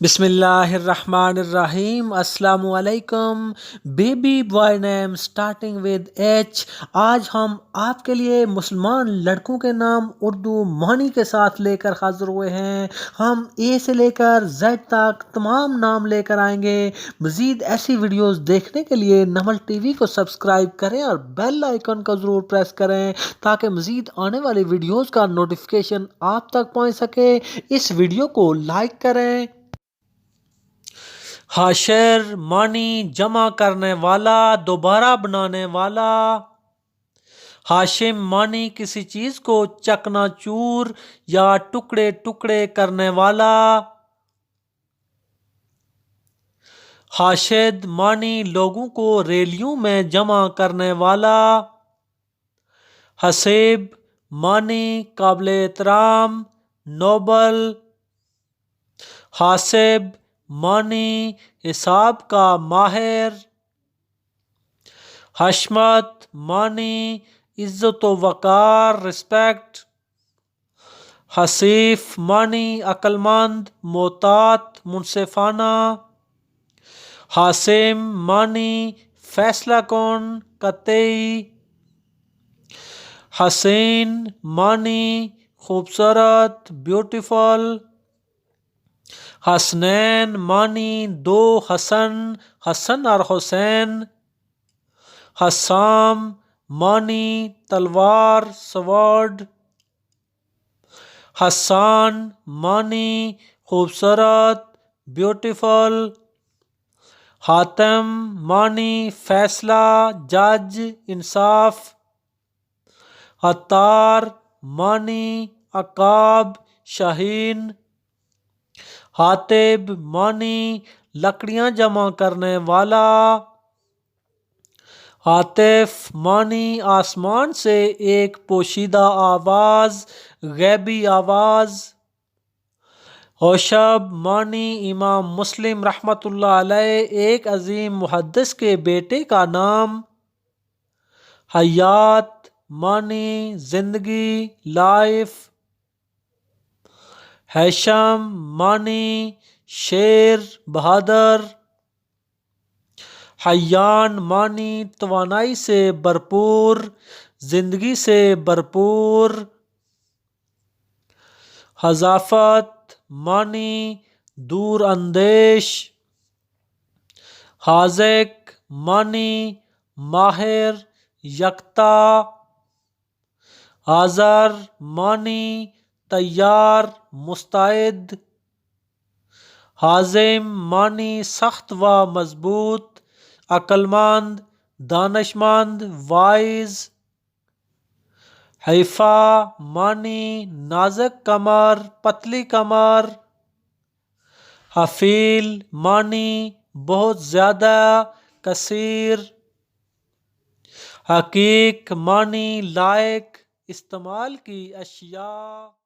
بسم اللہ الرحمن الرحیم۔ السلام علیکم۔ Baby boy name starting with each. آج ہم آپ کے لیے مسلمان لڑکوں کے نام اردو معنی کے ساتھ لے کر حاضر ہوئے ہیں۔ ہم اے سے لے کر زیڈ تک تمام نام لے کر آئیں گے۔ مزید ایسی ویڈیوز دیکھنے کے لیے نمل ٹی وی کو سبسکرائب کریں اور بیل آئیکن کو ضرور پریس کریں تاکہ مزید آنے والی ویڈیوز کا نوٹیفیکیشن آپ تک پہنچ سکے۔ اس ویڈیو کو لائک کریں۔ حاشر معنی جمع کرنے والا، دوبارہ بنانے والا۔ ہاشم معنی کسی چیز کو چکنا چور یا ٹکڑے ٹکڑے کرنے والا۔ حاشد معنی لوگوں کو ریلیوں میں جمع کرنے والا۔ حسیب معنی قابل احترام، نوبل۔ حاسب معنی حساب کا ماہر۔ حشمت معنی عزت و وقار، رسپیکٹ۔ حصیف معنی عقلمند، محتاط، منصفانہ۔ حاسم معنی فیصلہ کن، قطعی۔ حسین معنی خوبصورت، بیوٹیفل۔ حسنین معنی دو حسن، حسن اور حسین۔ حسام معنی تلوار، سوارڈ۔ حسان معنی خوبصورت، بیوٹیفل۔ حاتم معنی فیصلہ، جج، انصاف۔ عطار معنی عقاب، شاہین۔ حاطب معنی لکڑیاں جمع کرنے والا۔ عاطف معنی آسمان سے ایک پوشیدہ آواز، غیبی آواز۔ ہوشب معنی امام مسلم رحمۃ اللہ علیہ ایک عظیم محدث کے بیٹے کا نام۔ حیات معنی زندگی، لائف۔ ہیشم معنی شیر، بہادر۔ حیان معنی توانائی سے بھرپور، زندگی سے بھرپور۔ حذافت معنی دور اندیش۔ حاذق معنی ماہر، یکتا۔ حاضر معنی تیار، مستعد۔ حازم معنی سخت و مضبوط، عقلمند، دانشمند، وائز۔ حیفا معنی نازک کمر، پتلی کمر۔ حفیل معنی بہت زیادہ، کثیر۔ حقیق معنی لائق، استعمال کی اشیاء۔